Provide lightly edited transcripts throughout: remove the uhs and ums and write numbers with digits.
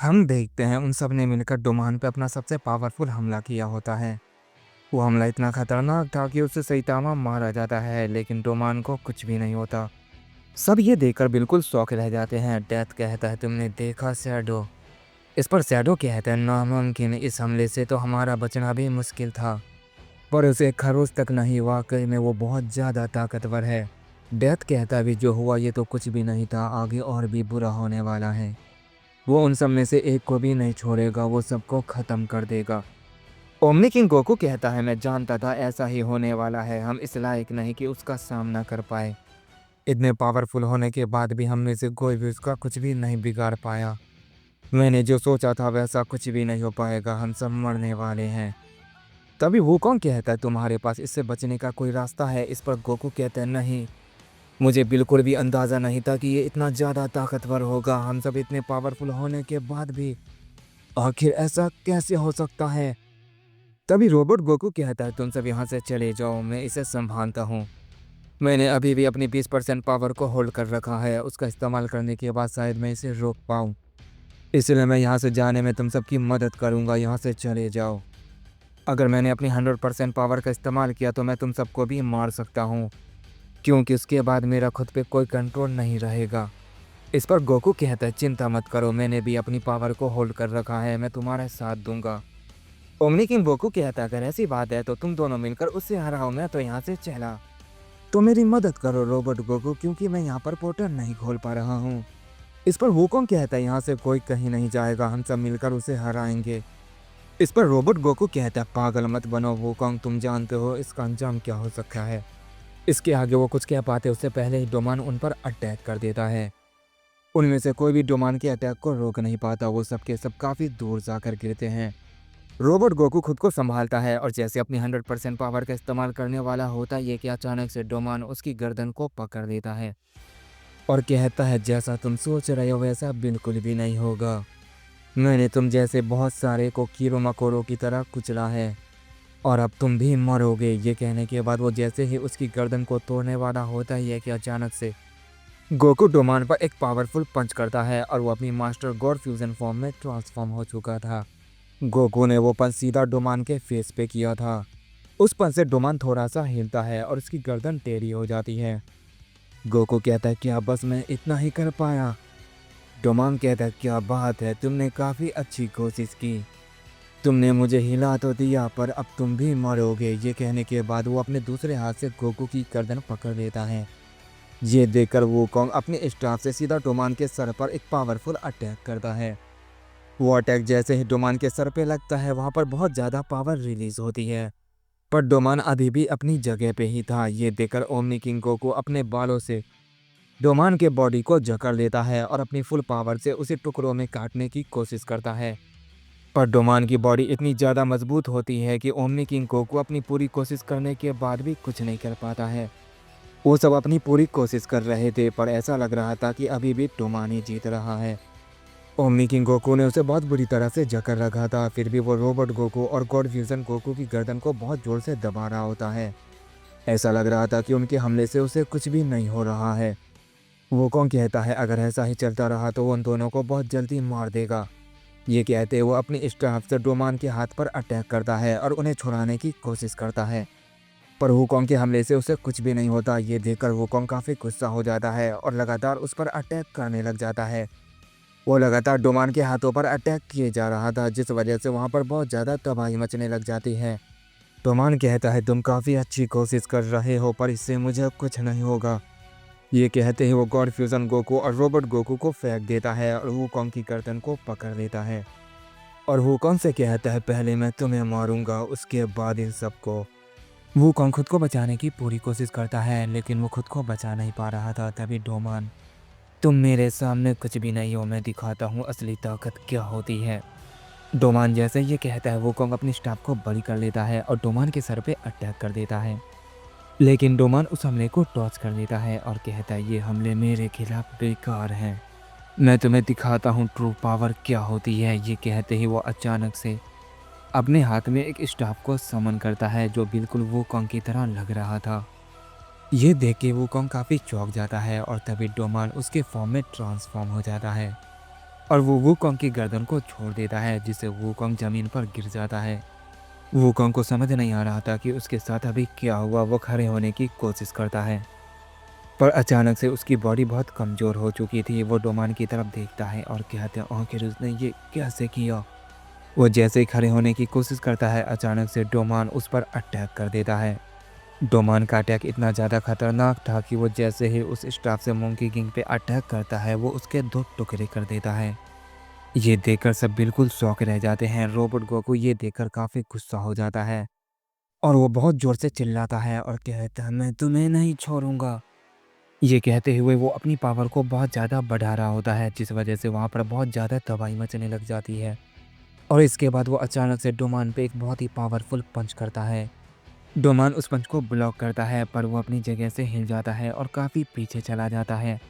हम देखते हैं उन सब ने मिलकर डोमान पे अपना सबसे पावरफुल हमला किया होता है। वो हमला इतना खतरनाक था कि उससे सैतामा मारा जाता है, लेकिन डोमान को कुछ भी नहीं होता। सब ये देखकर बिल्कुल शौक रह जाते हैं। डेथ कहता है, तुमने देखा शैडो? इस पर शैडो कहता है, नामुमकिन, इस हमले से तो हमारा बचना भी मुश्किल था। पर उसे खरोच तक नहीं, वाकई में वो बहुत ज़्यादा ताकतवर है। डेथ कहता है, भी जो हुआ ये तो कुछ भी नहीं था, आगे और भी बुरा होने वाला है। वो उन सब में से एक को भी नहीं छोड़ेगा, वो सबको ख़त्म कर देगा। ओमनी किंग गोकू कहता है, मैं जानता था ऐसा ही होने वाला है। हम इस लायक नहीं कि उसका सामना कर पाए। इतने पावरफुल होने के बाद भी हम में से कोई भी उसका कुछ भी नहीं बिगाड़ पाया। मैंने जो सोचा था वैसा कुछ भी नहीं हो पाएगा, हम सब मरने वाले हैं। तभी वूकोंग कहता है, तुम्हारे पास इससे बचने का कोई रास्ता है? इस पर गोकू कहता है, नहीं, मुझे बिल्कुल भी अंदाज़ा नहीं था कि ये इतना ज़्यादा ताकतवर होगा। हम सब इतने पावरफुल होने के बाद भी आखिर ऐसा कैसे हो सकता है? तभी रोबोट गोकू कहता है, तुम सब यहाँ से चले जाओ, मैं इसे संभालता हूँ। मैंने अभी भी अपनी 20% पावर को होल्ड कर रखा है, उसका इस्तेमाल करने के बाद शायद मैं इसे रोक पाऊँ। इसलिए मैं यहाँ से जाने में तुम सबकी मदद करूँगा, यहाँ से चले जाओ। अगर मैंने अपनी 100% पावर का इस्तेमाल किया तो मैं तुम सबको भी मार सकता हूँ, क्योंकि उसके बाद मेरा खुद पे कोई कंट्रोल नहीं रहेगा। इस पर गोकू कहता है, चिंता मत करो, मैंने भी अपनी पावर को होल्ड कर रखा है, मैं तुम्हारा साथ दूंगा। ओमनी किंग गोकू कहता है, अगर ऐसी बात है तो तुम दोनों मिलकर उससे हराओ, मैं तो यहाँ से चला। तो मेरी मदद करो रोबोट गोकू, क्योंकि मैं यहाँ पर पोर्टल नहीं खोल पा रहा हूँ। इस पर वूकोंग कहता है, यहाँ से कोई कहीं नहीं जाएगा, हम सब मिलकर उसे हराएंगे। इस पर रोबोट गोकू कहता है, पागल मत बनो वूकोंग, तुम जानते हो इसका अंजाम क्या हो सकता है। इसके आगे वो कुछ कह पाते उससे पहले ही डोमान उन पर अटैक कर देता है। उनमें से कोई भी डोमान के अटैक को रोक नहीं पाता, वो सब के सब काफ़ी दूर जाकर गिरते हैं। रोबोट गोकू खुद को संभालता है और जैसे अपनी 100% पावर का इस्तेमाल करने वाला होता है कि अचानक से डोमान उसकी गर्दन को पकड़ लेता है और कहता है, जैसा तुम सोच रहे हो वैसा बिल्कुल भी नहीं होगा। मैंने तुम जैसे बहुत सारे को कीड़ों मकोड़ों की तरह कुचला है और अब तुम भी मरोगे। ये कहने के बाद वो जैसे ही उसकी गर्दन को तोड़ने वाला होता ही है कि अचानक से गोकू डोमान पर एक पावरफुल पंच करता है और वो अपनी मास्टर गॉड फ्यूजन फॉर्म में ट्रांसफॉर्म हो चुका था। गोकू ने वो पंच सीधा डोमान के फेस पे किया था। उस पंच से डोमान थोड़ा सा हिलता है और उसकी गर्दन टेढ़ी हो जाती है। गोकू कहता है, क्या बस मैं इतना ही कर पाया? डोमान कहता है, क्या बात है, तुमने काफ़ी अच्छी कोशिश की। तुमने मुझे हिला तो दिया, पर अब तुम भी मरोगे। ये कहने के बाद वो अपने दूसरे हाथ से गोकू की गर्दन पकड़ लेता है। ये देखकर वूकोंग अपने स्टाफ से सीधा डोमान के सर पर एक पावरफुल अटैक करता है। वो अटैक जैसे ही डोमान के सर पे लगता है, वहाँ पर बहुत ज़्यादा पावर रिलीज होती है, पर डोमान अभी भी अपनी जगह पे ही था। ये देखकर ओमनी किंग गोकू अपने बालों से डोमान के बॉडी को जकड़ लेता है और अपनी फुल पावर से उसे टुकड़ों में काटने की कोशिश करता है। पर डोमान की बॉडी इतनी ज़्यादा मजबूत होती है कि ओमनी किंग गोकू अपनी पूरी कोशिश करने के बाद भी कुछ नहीं कर पाता है। वो सब अपनी पूरी कोशिश कर रहे थे, पर ऐसा लग रहा था कि अभी भी डोमान ही जीत रहा है। ओमनी किंग गोकू ने उसे बहुत बुरी तरह से जकड़ रखा था, फिर भी वो रोबोट गोकू और गॉड फ्यूजन गोकू की गर्दन को बहुत जोर से दबा रहा होता है। ऐसा लग रहा था कि उनके हमले से उसे कुछ भी नहीं हो रहा है। वो कौन कहता है, अगर ऐसा ही चलता रहा तो वो उन दोनों को बहुत जल्दी मार देगा। ये कहते वो अपनी स्टाफ से डोमान के हाथ पर अटैक करता है और उन्हें छुड़ाने की कोशिश करता है, पर वूकोंग के हमले से उसे कुछ भी नहीं होता। ये देखकर वूकोंग काफ़ी गुस्सा हो जाता है और लगातार उस पर अटैक करने लग जाता है। वो लगातार डोमान के हाथों पर अटैक किए जा रहा था, जिस वजह से वहाँ पर बहुत ज़्यादा तबाही मचने लग जाती है। डोमान कहता है, तुम काफ़ी अच्छी कोशिश कर रहे हो, पर इससे मुझे कुछ नहीं होगा। ये कहते ही वो गॉड फ्यूजन गोकू और रोबोट गोकू को फेंक देता है और वूकोंग की गर्दन को पकड़ लेता है और वूकोंग से कहता है, पहले मैं तुम्हें मारूंगा, उसके बाद इन सबको। वूकोंग खुद को बचाने की पूरी कोशिश करता है, लेकिन वो खुद को बचा नहीं पा रहा था। तभी डोमान, तुम मेरे सामने कुछ भी नहीं हो, मैं दिखाता हूँ असली ताकत क्या होती है। डोमान जैसे ये कहता है, वूकोंग अपनी स्टाफ को बड़ी कर लेता है और डोमान के सर पे अटैक कर देता है, लेकिन डोमान उस हमले को टॉच कर देता है और कहता है, ये हमले मेरे खिलाफ बेकार हैं, मैं तुम्हें दिखाता हूँ ट्रू पावर क्या होती है। ये कहते ही वो अचानक से अपने हाथ में एक स्टाफ को समन करता है, जो बिल्कुल वूकोंग की तरह लग रहा था। ये देख के वूकोंग काफ़ी चौंक जाता है और तभी डोमान उसके फॉर्म में ट्रांसफॉर्म हो जाता है। और वो वूकोंग की गर्दन को छोड़ देता है, जिससे वूकोंग ज़मीन पर गिर जाता है। वूकोंग को समझ नहीं आ रहा था कि उसके साथ अभी क्या हुआ। वो खड़े होने की कोशिश करता है, पर अचानक से उसकी बॉडी बहुत कमज़ोर हो चुकी थी। वो डोमान की तरफ देखता है और कहता है, आखिर उसने ये कैसे किया। वो जैसे ही खड़े होने की कोशिश करता है, अचानक से डोमान उस पर अटैक कर देता है। डोमान का अटैक इतना ज़्यादा खतरनाक था कि वो जैसे ही उस स्टाफ से मोंकी किंग पे अटैक करता है, वो उसके 2 टुकड़े कर देता है। ये देखकर सब बिल्कुल शॉक रह जाते हैं। रोबोट गोकू ये देखकर काफ़ी गुस्सा हो जाता है और वो बहुत ज़ोर से चिल्लाता है और कहता है, मैं तुम्हें नहीं छोड़ूंगा। ये कहते हुए वो अपनी पावर को बहुत ज़्यादा बढ़ा रहा होता है, जिस वजह से वहाँ पर बहुत ज़्यादा तबाही मचने लग जाती है। और इसके बाद वो अचानक से डोमान पे एक बहुत ही पावरफुल पंच करता है। डोमान उस पंच को ब्लॉक करता है, पर वो अपनी जगह से हिल जाता है और काफ़ी पीछे चला जाता है।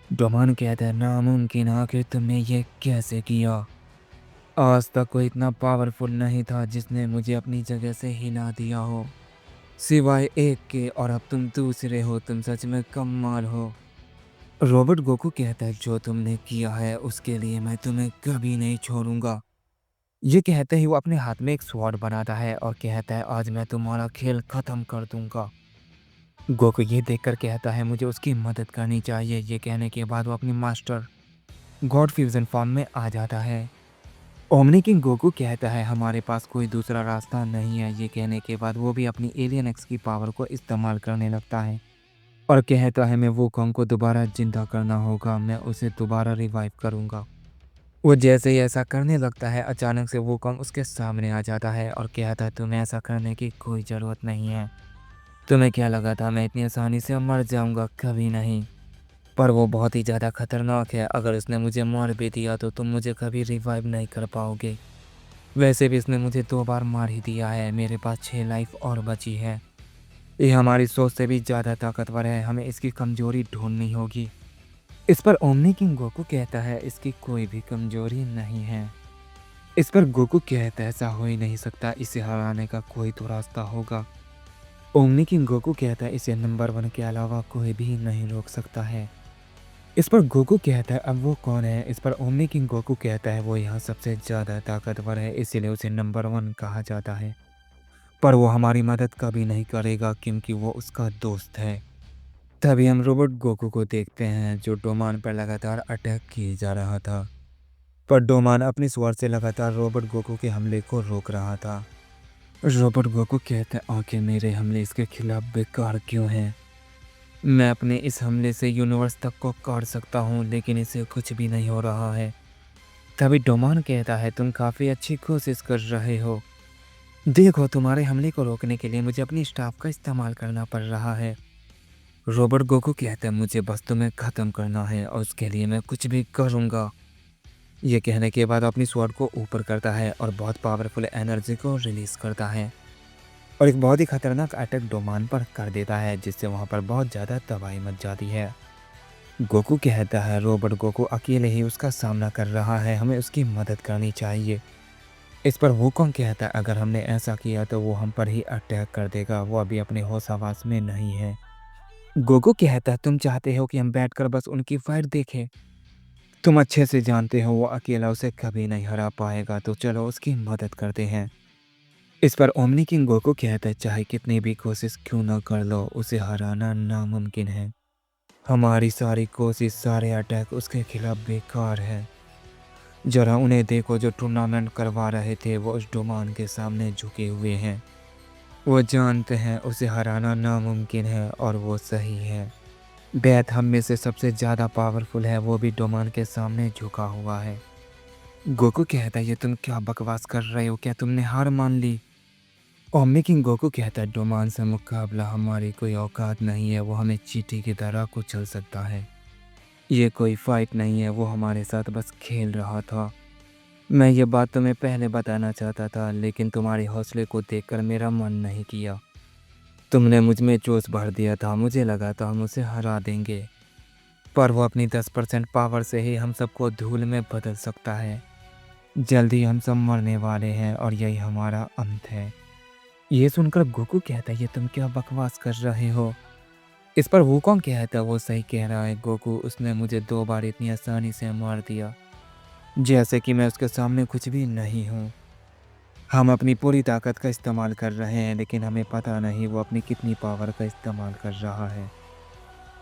डोमान कहता है, नामुमकिन, आखिर तुमने ये कैसे किया। आज तक कोई इतना पावरफुल नहीं था जिसने मुझे अपनी जगह से हिला दिया हो, सिवाय एक के, और अब तुम दूसरे हो। तुम सच में कमाल हो। रॉबर्ट गोकू कहता है, जो तुमने किया है उसके लिए मैं तुम्हें कभी नहीं छोड़ूंगा। ये कहते ही वो अपने हाथ में एक स्वॉर्ड बनाता है और कहता है, आज मैं तुम्हारा खेल खत्म कर दूंगा। गोकू ये देखकर कहता है, मुझे उसकी मदद करनी चाहिए। ये कहने के बाद वो अपनी मास्टर गॉड फ्यूजन फॉर्म में आ जाता है। ओमनी किंग गोकू कहता है, हमारे पास कोई दूसरा रास्ता नहीं है। ये कहने के बाद वो भी अपनी एलियन एक्स की पावर को इस्तेमाल करने लगता है और कहता है, मैं वूकोंग को दोबारा जिंदा करना होगा, मैं उसे दोबारा रिवाइव करूंगा। वो जैसे ही ऐसा करने लगता है, अचानक से वूकोंग उसके सामने आ जाता है और कहता है, तुम्हें ऐसा करने की कोई ज़रूरत नहीं है। तुम्हें क्या लगा था मैं इतनी आसानी से मर जाऊंगा? कभी नहीं। पर वो बहुत ही ज़्यादा खतरनाक है। अगर उसने मुझे मार भी दिया तो तुम मुझे कभी रिवाइव नहीं कर पाओगे। वैसे भी इसने मुझे 2 बार मार ही दिया है। मेरे पास 6 लाइफ और बची है। ये हमारी सोच से भी ज़्यादा ताकतवर है। हमें इसकी कमजोरी ढूंढनी होगी। इस पर ओमनी किंग गोकू कहता है, इसकी कोई भी कमजोरी नहीं है। इस पर गोकू कहता है, ऐसा हो ही नहीं सकता। इसे हराने का कोई तो रास्ता होगा। ओमनी किंग गोकू कहता है, इसे नंबर 1 के अलावा कोई भी नहीं रोक सकता है। इस पर गोकू कहता है, अब वो कौन है। इस पर ओमनी किंग गोकू कहता है, वो यहाँ सबसे ज़्यादा ताकतवर है, इसीलिए उसे नंबर 1 कहा जाता है। पर वो हमारी मदद कभी नहीं करेगा क्योंकि वो उसका दोस्त है। तभी हम रोबोट गोकू को देखते हैं, जो डोमान पर लगातार अटैक किए जा रहा था। पर डोमान अपनी स्वॉर्ड से लगातार रोबोट गोकू के हमले को रोक रहा था। रोबोट गोकू कहता है, आखिर मेरे हमले इसके खिलाफ बेकार क्यों हैं? मैं अपने इस हमले से यूनिवर्स तक को काट सकता हूँ, लेकिन इसे कुछ भी नहीं हो रहा है। तभी डोमान कहता है, तुम काफ़ी अच्छी कोशिश कर रहे हो। देखो, तुम्हारे हमले को रोकने के लिए मुझे अपनी स्टाफ का इस्तेमाल करना पड़ रहा है। रोबोट गोकू कहता है, मुझे बस तुम्हें ख़त्म करना है और उसके लिए मैं कुछ भी करूँगा। ये कहने के बाद अपनी स्वॉर्ड को ऊपर करता है और बहुत पावरफुल एनर्जी को रिलीज़ करता है और एक बहुत ही खतरनाक अटैक डोमान पर कर देता है, जिससे वहाँ पर बहुत ज़्यादा तबाही मच जाती है। गोकू कहता है, रोबोट गोकू अकेले ही उसका सामना कर रहा है, हमें उसकी मदद करनी चाहिए। इस पर वूकोंग कहता है, अगर हमने ऐसा किया तो वो हम पर ही अटैक कर देगा। वो अभी अपने होश हवास में नहीं है। गोकू कहता है, तुम चाहते हो कि हम बैठकर बस उनकी फाइट देखें? तुम अच्छे से जानते हो वो अकेला उसे कभी नहीं हरा पाएगा, तो चलो उसकी मदद करते हैं। इस पर ओमनी किंग गोकू कहता है, चाहे कितनी भी कोशिश क्यों न कर लो, उसे हराना नामुमकिन है। हमारी सारी कोशिश, सारे अटैक उसके खिलाफ बेकार है। जरा उन्हें देखो, जो टूर्नामेंट करवा रहे थे वो उस डोमान के सामने झुके हुए हैं। वो जानते हैं उसे हराना नामुमकिन है और वो सही है। बेथ हम में से सबसे ज़्यादा पावरफुल है, वो भी डोमान के सामने झुका हुआ है। गोकू कहता है, ये तुम क्या बकवास कर रहे हो? क्या तुमने हार मान ली? ओमनी किंग गोकू कहता है, डोमान से मुकाबला हमारी कोई औकात नहीं है। वो हमें चींटी की तरह कुचल सकता है। ये कोई फाइट नहीं है, वो हमारे साथ बस खेल रहा था। मैं ये बात तुम्हें पहले बताना चाहता था, लेकिन तुम्हारे हौसले को देखकर मेरा मन नहीं किया। तुमने मुझ में जोश भर दिया था, मुझे लगा था हम उसे हरा देंगे, पर वो अपनी 10% पावर से ही हम सबको धूल में बदल सकता है। जल्दी हम सब मरने वाले हैं और यही हमारा अंत है। ये सुनकर गोकू कहता है, ये तुम क्या बकवास कर रहे हो? इस पर वूकोंग कहता है, वो सही कह रहा है गोकू, उसने मुझे 2 बार इतनी आसानी से मार दिया। जैसे कि मैं उसके सामने कुछ भी नहीं हूँ। हम अपनी पूरी ताकत का इस्तेमाल कर रहे हैं, लेकिन हमें पता नहीं वो अपनी कितनी पावर का इस्तेमाल कर रहा है।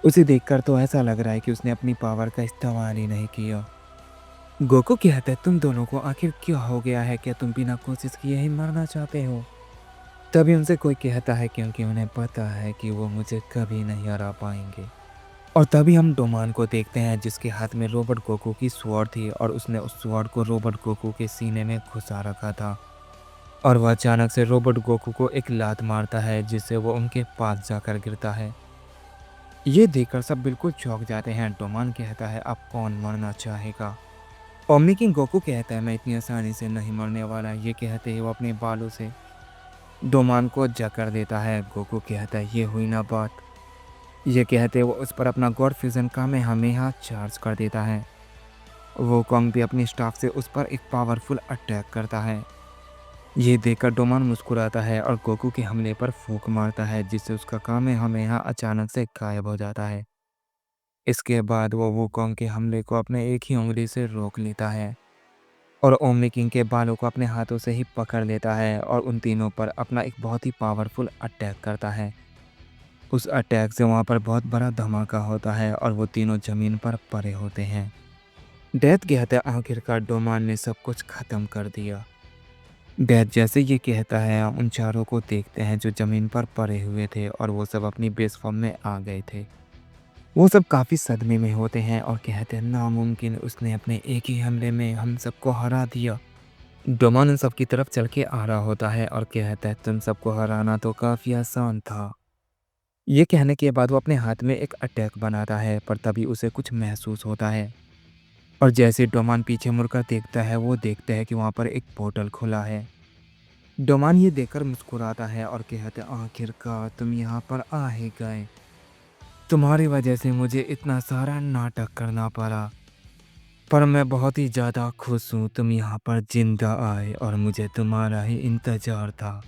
उसे देखकर तो ऐसा लग रहा है कि उसने अपनी पावर का इस्तेमाल ही नहीं किया। गोकू कहता है, तुम दोनों को आखिर क्या हो गया है? क्या तुम बिना कोशिश किए ही मरना चाहते हो? तभी उनसे कोई कहता है, क्योंकि उन्हें पता है कि वो मुझे कभी नहीं हरा पाएंगे। और तभी हम डोमान को देखते हैं, जिसके हाथ में रोबोट गोकू की स्वॉर्ड थी और उसने उस स्वॉर्ड को रोबोट गोकू के सीने में घुसा रखा था। और वह अचानक से रोबोट गोकू को एक लात मारता है, जिससे वो उनके पास जाकर गिरता है। ये देखकर सब बिल्कुल चौंक जाते हैं। डोमान कहता है, अब कौन मरना चाहेगा? ओमनी किंग गोकू कहता है, मैं इतनी आसानी से नहीं मरने वाला। ये कहते ही वो अपने बालों से डोमान को जकड़ देता है। गोकू कहता है, ये हुई ना बात। ये कहते वो उस पर अपना गॉड फ्यूजन कामेहामेहा चार्ज कर देता है। वो कॉन्ग भी अपनी स्टाफ से उस पर एक पावरफुल अटैक करता है। ये देखकर डोमान मुस्कुराता है और गोकू के हमले पर फूंक मारता है, जिससे उसका कामेहामेहा अचानक से गायब हो जाता है। इसके बाद वो वूकॉन्ग के हमले को अपने एक ही उंगली से रोक लेता है और ओमनी किंग के बालों को अपने हाथों से ही पकड़ लेता है और उन तीनों पर अपना एक बहुत ही पावरफुल अटैक करता है। उस अटैक से वहाँ पर बहुत बड़ा धमाका होता है और वो तीनों ज़मीन पर पड़े होते हैं। डेथ कहता है, आखिरकार डोमान ने सब कुछ ख़त्म कर दिया। डेथ जैसे ये कहता है, हम उन चारों को देखते हैं जो ज़मीन पर पड़े हुए थे और वो सब अपनी बेस फॉर्म में आ गए थे। वो सब काफ़ी सदमे में होते हैं और कहते हैं, नामुमकिन, उसने अपने एक ही हमले में हम सबको हरा दिया। डोमान उन सब की तरफ चल के आ रहा होता है और कहता है, तुम सबको हराना तो काफ़ी आसान था। ये कहने के बाद वो अपने हाथ में एक अटैक बनाता है, पर तभी उसे कुछ महसूस होता है। और जैसे डोमान पीछे मुड़कर देखता है, वो देखता है कि वहाँ पर एक पोर्टल खुला है। डोमान ये देखकर मुस्कुराता है और कहता है, आखिरकार तुम यहाँ पर आ ही गए। तुम्हारी वजह से मुझे इतना सारा नाटक करना पड़ा, पर मैं बहुत ही ज़्यादा खुश हूँ तुम यहाँ पर जिंदा आए और मुझे तुम्हारा ही इंतज़ार था।